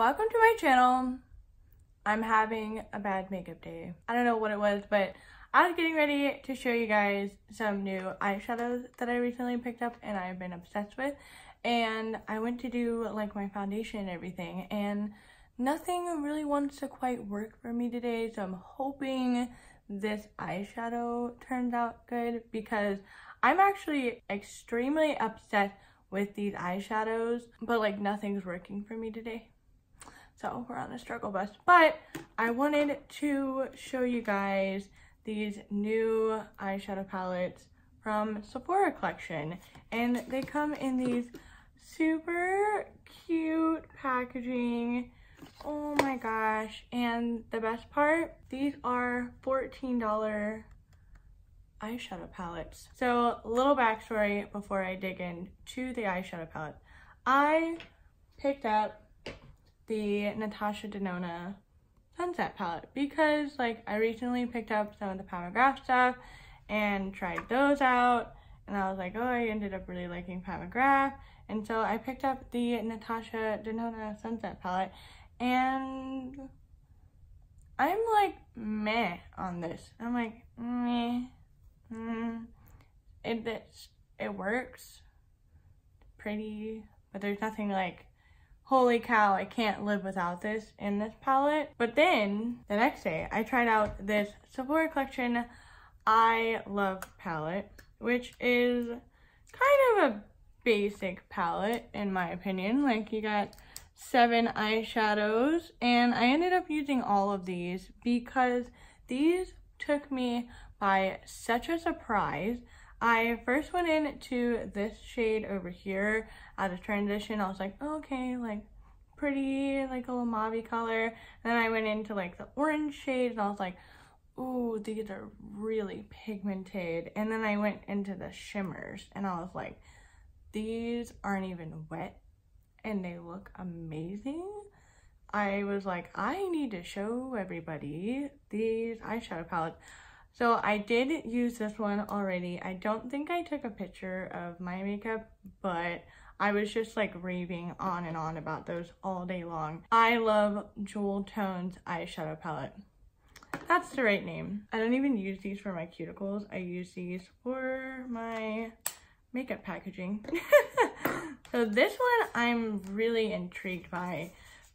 welcome to my channel. I'm having a bad makeup day. I don't know what it was, but I was getting ready to show you guys some new eyeshadows that I recently picked up and I've been obsessed with. And I went to do like my foundation and everything, and nothing really wants to quite work for me today. So I'm hoping this eyeshadow turns out good, because I'm actually extremely upset with these eyeshadows, but like nothing's working for me today. So we're on a struggle bus. But I wanted to show you guys these new eyeshadow palettes from Sephora Collection. And they come in these super cute packaging. Oh my gosh. And the best part, these are $14 eyeshadow palettes. So a little backstory before I dig into the eyeshadow palette. I picked up the Natasha Denona Sunset palette because like I recently picked up some of the Pat McGrath stuff and tried those out, and I was like, oh, I ended up really liking Pat McGrath, and so I picked up the Natasha Denona Sunset palette, and I'm like meh on this. I'm like meh. It works, pretty, but there's nothing like, holy cow, I can't live without this in this palette. But then the next day I tried out this Sephora Collection Eye Love palette, which is kind of a basic palette in my opinion. Like, you got 7 eyeshadows, and I ended up using all of these because these took me by such a surprise. I first went into this shade over here as a transition. I was like, oh, okay, like pretty, like a little mauve color. And then I went into like the orange shades, and I was like, ooh, these are really pigmented. And then I went into the shimmers, and I was like, these aren't even wet and they look amazing. I was like, I need to show everybody these eyeshadow palettes. So I did use this one already. I don't think I took a picture of my makeup, but I was just like raving on and on about those all day long. I love Jewel Tones eyeshadow palette. That's the right name. I don't even use these for my cuticles. I use these for my makeup packaging. So this one I'm really intrigued by,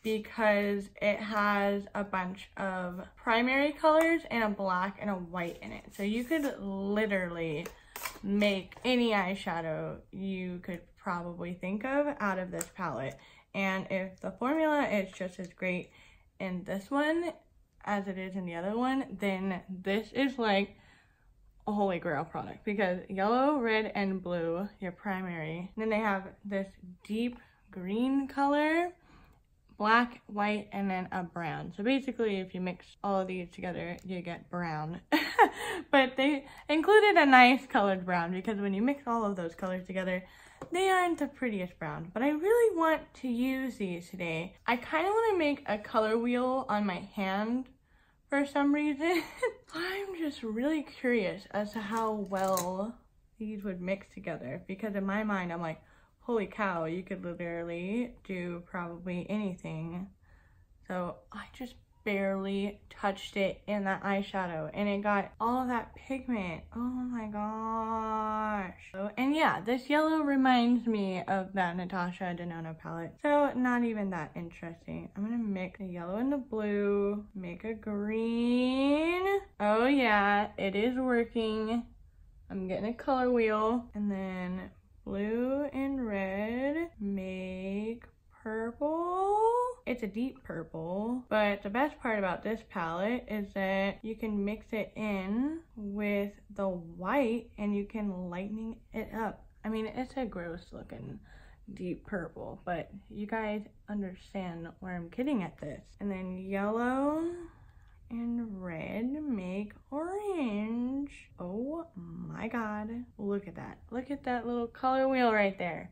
because it has a bunch of primary colors and a black and a white in it. So you could literally make any eyeshadow you could probably think of out of this palette. And if the formula is just as great in this one as it is in the other one, then this is like a holy grail product, because yellow, red, and blue, your primary. And then they have this deep green color, black, white, and then a brown. So basically, if you mix all of these together, you get brown. But they included a nice colored brown, because when you mix all of those colors together, they aren't the prettiest brown. But I really want to use these today. I kind of want to make a color wheel on my hand for some reason. I'm just really curious as to how well these would mix together, because in my mind, I'm like, holy cow, you could literally do probably anything. So I just barely touched it in that eyeshadow, and it got all of that pigment. Oh my gosh. So, and yeah, this yellow reminds me of that Natasha Denona palette. So not even that interesting. I'm gonna mix the yellow and the blue, make a green. Oh yeah, it is working. I'm getting a color wheel, and then blue and red, make purple. It's a deep purple, but the best part about this palette is that you can mix it in with the white and you can lighten it up. I mean, it's a gross looking deep purple, but you guys understand where I'm getting at this. And then yellow and red make orange. Oh my god, look at that. Look at that little color wheel right there.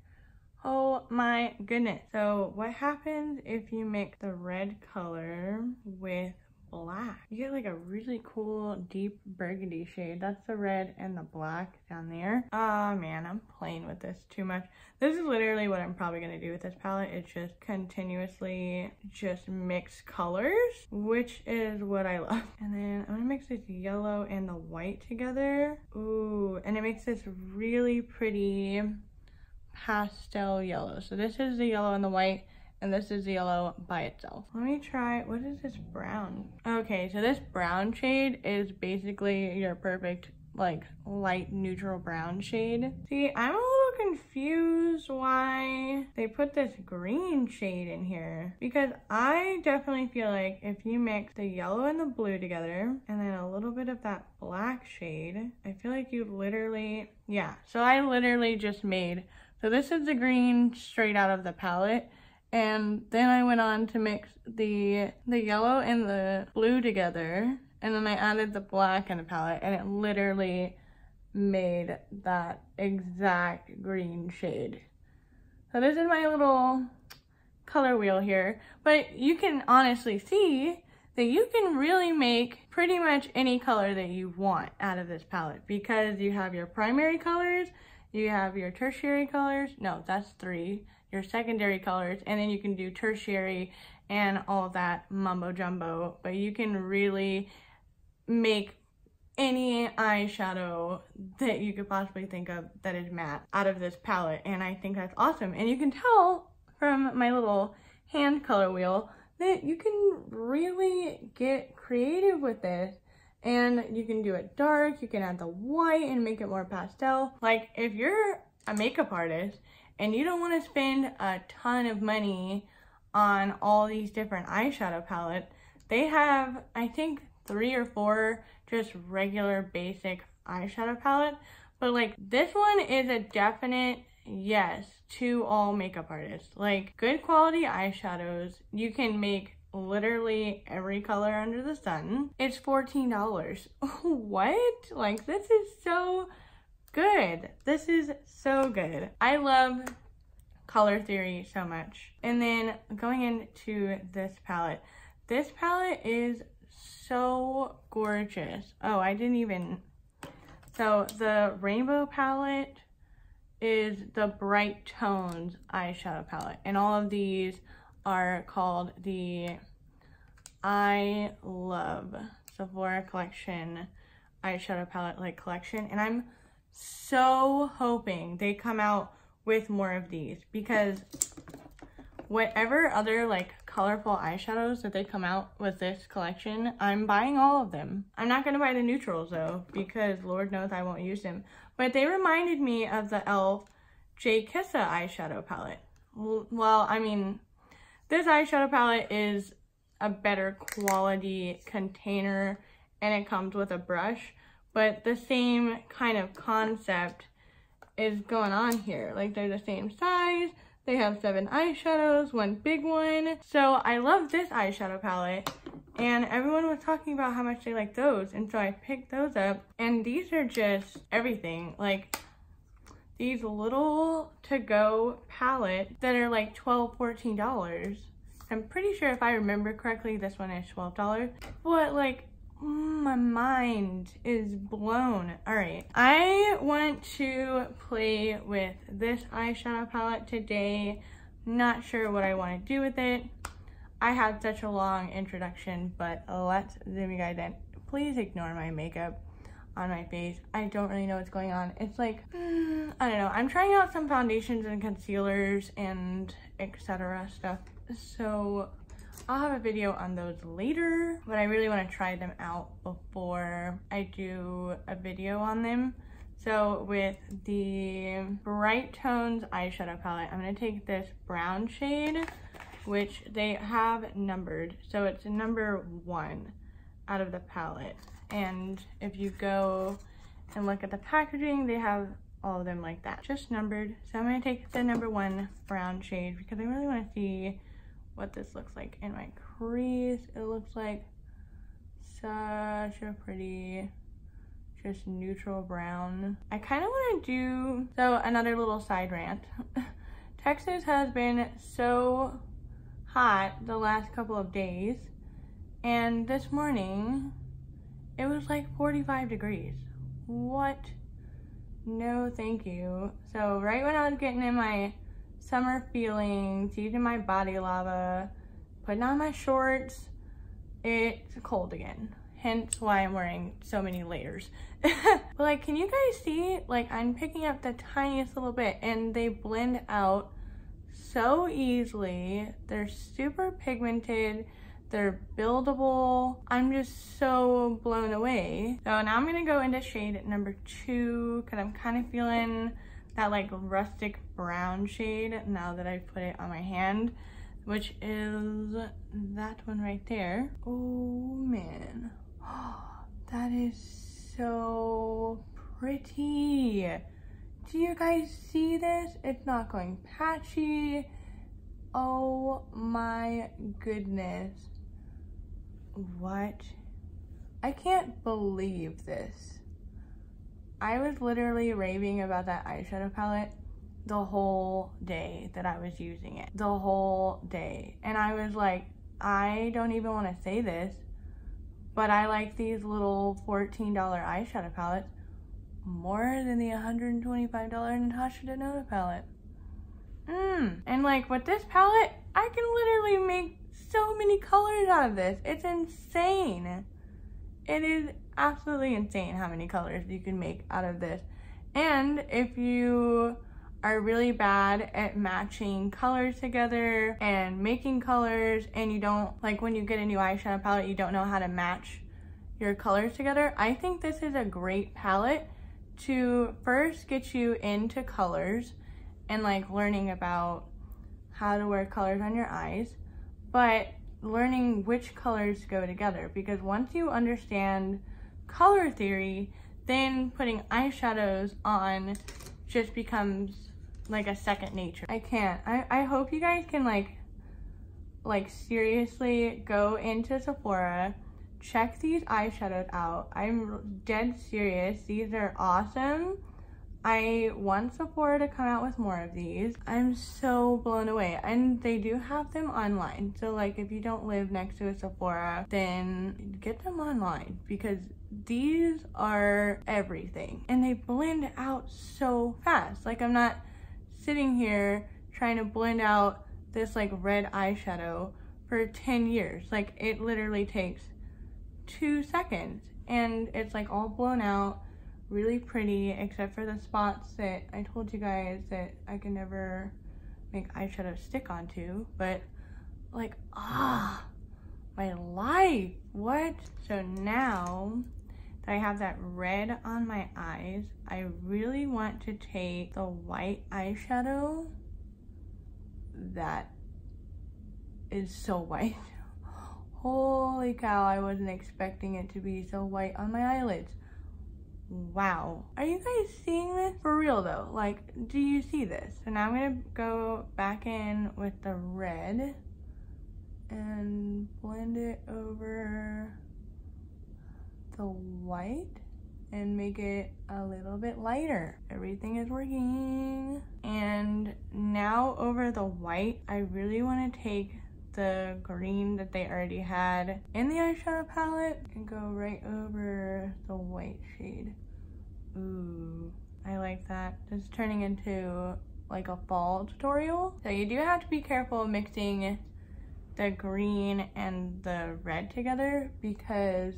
Oh my goodness. So what happens if you mix the red color with black. You get like a really cool deep burgundy shade. That's the red and the black down there. Oh man, I'm playing with this too much. This is literally what I'm probably gonna do with this palette. It's just continuously just mix colors, which is what I love. And then I'm gonna mix this yellow and the white together. Ooh, and it makes this really pretty pastel yellow. So this is the yellow and the white, and this is the yellow by itself. Let me try, what is this brown? Okay, so this brown shade is basically your perfect like light neutral brown shade. See, I'm a little confused why they put this green shade in here, because I definitely feel like if you mix the yellow and the blue together and then a little bit of that black shade, I feel like you literally, yeah. So I literally just made, so this is the green straight out of the palette. And then I went on to mix the yellow and the blue together, and then I added the black in the palette, and it literally made that exact green shade. So this is my little color wheel here, but you can honestly see that you can really make pretty much any color that you want out of this palette, because you have your primary colors, you have your tertiary colors, no, that's 3, your secondary colors, and then you can do tertiary and all that mumbo jumbo, but you can really make any eyeshadow that you could possibly think of that is matte out of this palette, and I think that's awesome. And you can tell from my little hand color wheel that you can really get creative with this, and you can do it dark, you can add the white and make it more pastel. Like if you're a makeup artist and you don't want to spend a ton of money on all these different eyeshadow palettes, they have, I think, 3 or 4 just regular basic eyeshadow palette. But like this one is a definite yes to all makeup artists. Like good quality eyeshadows, you can make literally every color under the sun. It's $14. What? Like this is so good. This is so good. I love color theory so much. And then going into this palette is so gorgeous. Oh, I didn't even, so the rainbow palette is the Bright Tones eyeshadow palette, and all of these are called the Eye Love Sephora Collection Eyeshadow Palette like collection, and I'm so hoping they come out with more of these, because whatever other like colorful eyeshadows that they come out with this collection, I'm buying all of them. I'm not gonna buy the neutrals though, because Lord knows I won't use them, but they reminded me of the e.l.f. J. Kissa eyeshadow palette. Well, I mean, this eyeshadow palette is a better quality container and it comes with a brush, but the same kind of concept is going on here. Like they're the same size, they have 7 eyeshadows, 1 big one. So I love this eyeshadow palette, and everyone was talking about how much they like those, and so I picked those up, and these are just everything. Like these little to-go palettes that are like $12, $14. I'm pretty sure if I remember correctly, this one is $12. But like, my mind is blown. All right, I want to play with this eyeshadow palette today. Not sure what I want to do with it. I had such a long introduction, but let's zoom you guys in. Please ignore my makeup on my face. I don't really know what's going on. It's like, I don't know. I'm trying out some foundations and concealers and etc. stuff. So I'll have a video on those later, but I really want to try them out before I do a video on them. So with the Bright Tones eyeshadow palette, I'm going to take this brown shade, which they have numbered. So it's number 1 out of the palette. And if you go and look at the packaging, they have all of them like that, just numbered. So I'm going to take the number 1 brown shade because I really want to see what this looks like in my crease. It looks like such a pretty, just neutral brown. I kind of want to do, so another little side rant. Texas has been so hot the last couple of days, And this morning, it was like 45 degrees. What? No, thank you. So right when I was getting in my summer feelings, using my body lava, putting on my shorts, it's cold again. Hence why I'm wearing so many layers. But like, can you guys see? Like, I'm picking up the tiniest little bit and they blend out so easily. They're super pigmented. They're buildable. I'm just so blown away. So now I'm gonna go into shade number 2 because I'm kind of feeling that like rustic brown shade now that I've put it on my hand, which is that one right there. Oh man, that is so pretty. Do you guys see this? It's not going patchy. Oh my goodness. What? I can't believe this. I was literally raving about that eyeshadow palette the whole day that I was using it. The whole day. And I was like, I don't even want to say this, but I like these little $14 eyeshadow palettes more than the $125 Natasha Denona palette. And like with this palette, I can literally make so many colors out of this. It's insane. It is absolutely insane how many colors you can make out of this. And if you are really bad at matching colors together and making colors, and you don't, like when you get a new eyeshadow palette, you don't know how to match your colors together, I think this is a great palette to first get you into colors and like learning about how to wear colors on your eyes, but learning which colors go together, because once you understand color theory, then putting eyeshadows on just becomes like a second nature. I can't. I hope you guys can like seriously go into Sephora, check these eyeshadows out. I'm dead serious. These are awesome. I want Sephora to come out with more of these. I'm so blown away. And they do have them online. So like if you don't live next to a Sephora, then get them online because these are everything. And they blend out so fast. Like I'm not sitting here trying to blend out this like red eyeshadow for 10 years. Like it literally takes 2 seconds and it's like all blown out. Really pretty, except for the spots that I told you guys that I can never make eyeshadow stick onto, but like, my life, what? So now that I have that red on my eyes, I really want to take the white eyeshadow that is so white. Holy cow, I wasn't expecting it to be so white on my eyelids. Wow. Are you guys seeing this? For real though, like, do you see this? So now I'm gonna go back in with the red and blend it over the white and make it a little bit lighter. Everything is working. And now over the white, I really want to take the green that they already had in the eyeshadow palette and go right over the white shade. Ooh, I like that. This is turning into like a fall tutorial. So you do have to be careful mixing the green and the red together because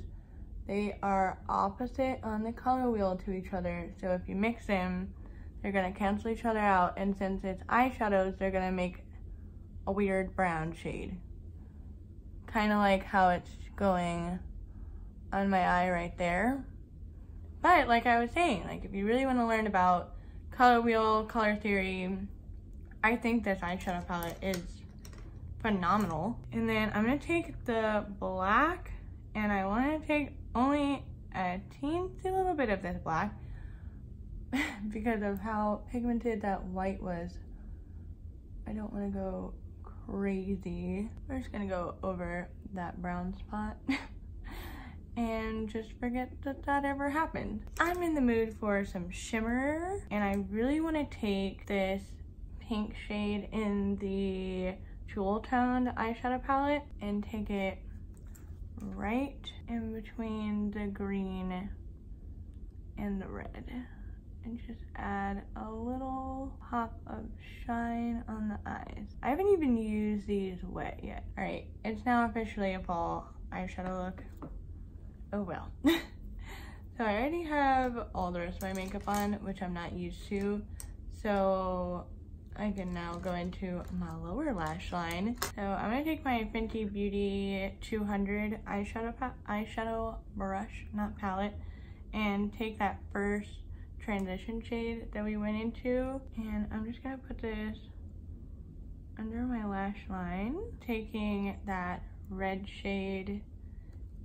they are opposite on the color wheel to each other. So if you mix them, they're gonna cancel each other out, and since it's eyeshadows, they're gonna make a weird brown shade. Kind of like how it's going on my eye right there. But like I was saying, like if you really want to learn about color wheel, color theory, I think this eyeshadow palette is phenomenal. And then I'm going to take the black, and I want to take only a teensy little bit of this black because of how pigmented that white was. I don't want to go crazy. We're just gonna go over that brown spot and just forget that that ever happened. I'm in the mood for some shimmer, and I really want to take this pink shade in the jewel toned eyeshadow palette and take it right in between the green and the red. And just add a little pop of shine on the eyes. I haven't even used these wet yet. All right, it's now officially a fall eyeshadow look. Oh well. So I already have all the rest of my makeup on, which I'm not used to. So I can now go into my lower lash line. So I'm gonna take my Fenty Beauty 200 eyeshadow brush, not palette, and take that first transition shade that we went into, and I'm just gonna put this under my lash line, taking that red shade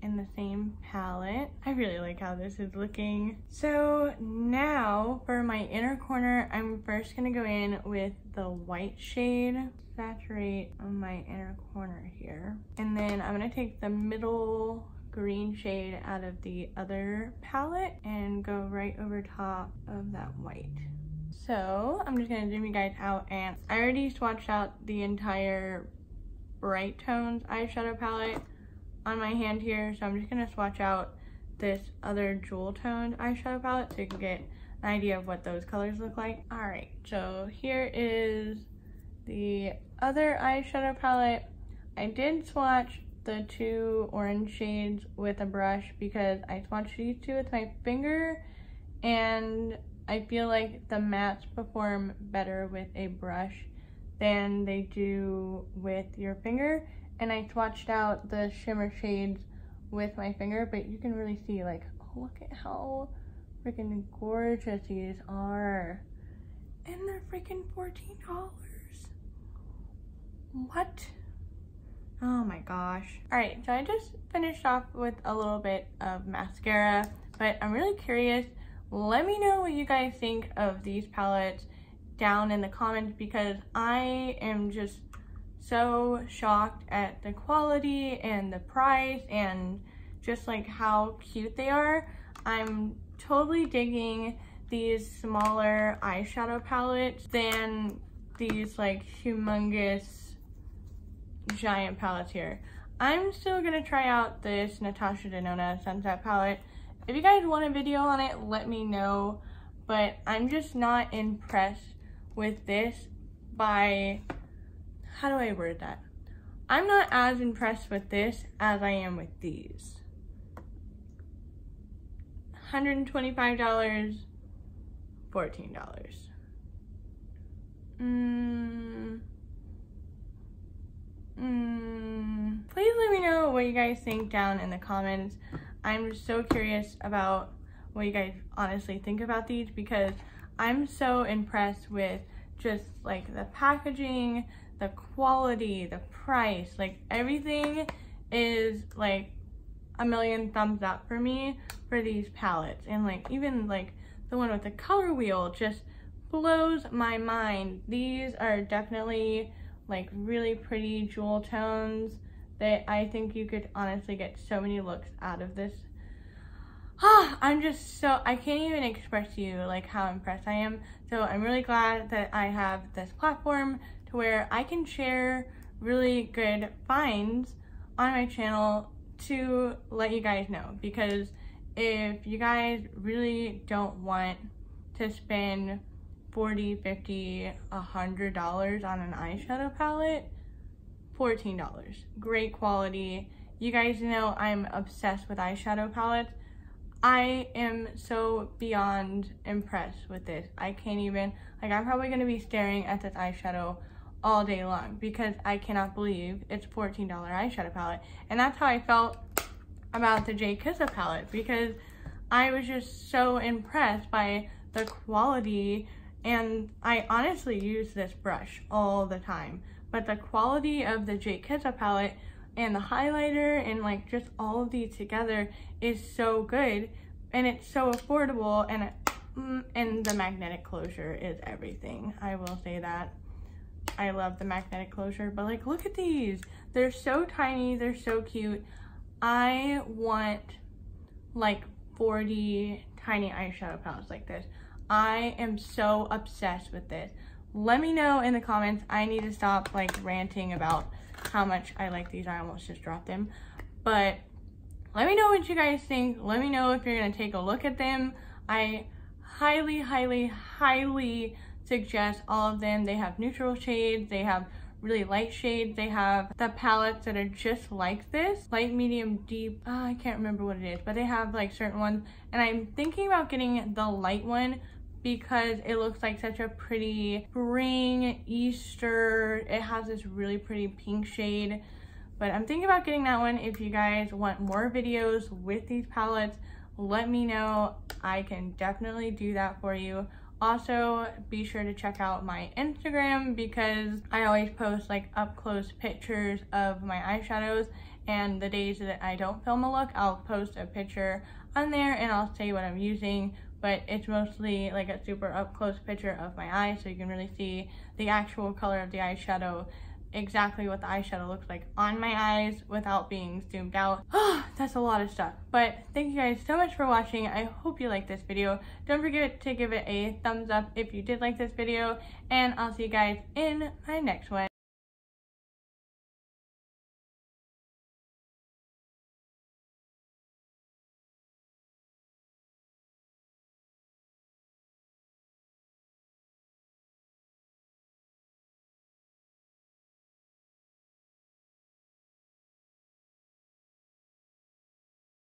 in the same palette. I really like how this is looking. So now for my inner corner, I'm first gonna go in with the white shade, saturate on my inner corner here, and then I'm gonna take the middle green shade out of the other palette and go right over top of that white. So I'm just gonna zoom you guys out, and I already swatched out the entire Bright Tones eyeshadow palette on my hand here, so I'm just gonna swatch out this other Jewel Toned eyeshadow palette so you can get an idea of what those colors look like. All right, so here is the other eyeshadow palette. I did swatch the two orange shades with a brush because I swatched these two with my finger, and I feel like the mattes perform better with a brush than they do with your finger. And I swatched out the shimmer shades with my finger, but you can really see, like, oh, look at how freaking gorgeous these are. And they're freaking $14. What? Oh my gosh. All right, so I just finished off with a little bit of mascara, but I'm really curious. Let me know what you guys think of these palettes down in the comments, because I am just so shocked at the quality and the price and just like how cute they are. I'm totally digging these smaller eyeshadow palettes than these like humongous giant palettes here. I'm still gonna try out this Natasha Denona Sunset palette. If you guys want a video on it, let me know, but I'm just not impressed with this by, how do I word that? I'm not as impressed with this as I am with these. $125, $14. Please let me know what you guys think down in the comments. I'm so curious about what you guys honestly think about these, because I'm so impressed with just like the packaging, the quality, the price, like everything is like a million thumbs up for me for these palettes. And like even like the one with the color wheel just blows my mind. These are definitely like really pretty jewel tones that I think you could honestly get so many looks out of this. I'm just so, I can't even express to you like how impressed I am. So I'm really glad that I have this platform to where I can share really good finds on my channel to let you guys know. Because if you guys really don't want to spend $40, $50, $100 on an eyeshadow palette, $14. Great quality. You guys know I'm obsessed with eyeshadow palettes. I am so beyond impressed with this. I can't even, like, I'm probably going to be staring at this eyeshadow all day long because I cannot believe it's a $14 eyeshadow palette. And that's how I felt about the J. Kissa palette, because I was just so impressed by the quality. And I honestly use this brush all the time, but the quality of the J. Kissa palette and the highlighter and like just all of these together is so good, and it's so affordable, and the magnetic closure is everything. I will say that. I love the magnetic closure, but like look at these. They're so tiny, they're so cute. I want like 40 tiny eyeshadow palettes like this. I am so obsessed with this. Let me know in the comments. I need to stop like ranting about how much I like these. I almost just dropped them. But let me know what you guys think. Let me know if you're gonna take a look at them. I highly, highly, highly suggest all of them. They have neutral shades, they have really light shades, they have the palettes that are just like this, light, medium, deep, I can't remember what it is, but they have like certain ones, and I'm thinking about getting the light one because it looks like such a pretty spring, Easter. It has this really pretty pink shade, but I'm thinking about getting that one. If you guys want more videos with these palettes, let me know. I can definitely do that for you. Also, be sure to check out my Instagram because I always post like up close pictures of my eyeshadows, and the days that I don't film a look, I'll post a picture on there and I'll say what I'm using, but it's mostly like a super up close picture of my eyes so you can really see the actual color of the eyeshadow, exactly what the eyeshadow looks like on my eyes without being zoomed out. That's a lot of stuff, but thank you guys so much for watching. I hope you liked this video. Don't forget to give it a thumbs up if you did like this video, and I'll see you guys in my next one.